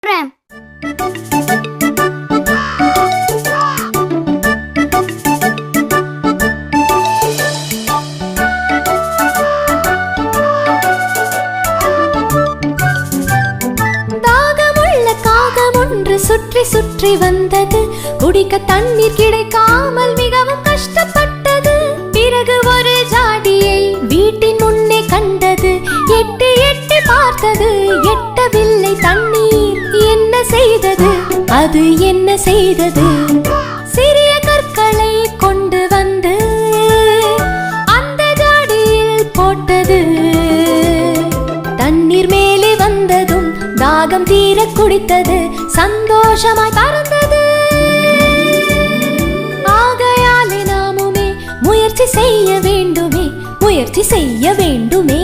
சொல்றேன். தாகமுள்ள காகம் ஒன்று சுற்றி சுற்றி வந்தது. குடிக்க தண்ணீர் கிடைக்காமல் மிகவும் கஷ்டப்பட்டது. பிறகு ஒரு ஜாடியை வீட்டின் முன்னே கண்டது. எட்டி எட்டி பார்த்தது, எட்டவில்லை தண்ணீர். என்ன செய்தது? அது என்ன செய்தது? சிறிய கற்களை கொண்டு வந்து அந்த ஜாடியில் போட்டது. தண்ணீர் மேலே வந்ததும் தாகம் தீர குடித்தது. சந்தோஷமாய் பறந்தது. ஆகையாலே நாமுமே முயற்சி செய்ய வேண்டுமே, முயற்சி செய்ய வேண்டுமே.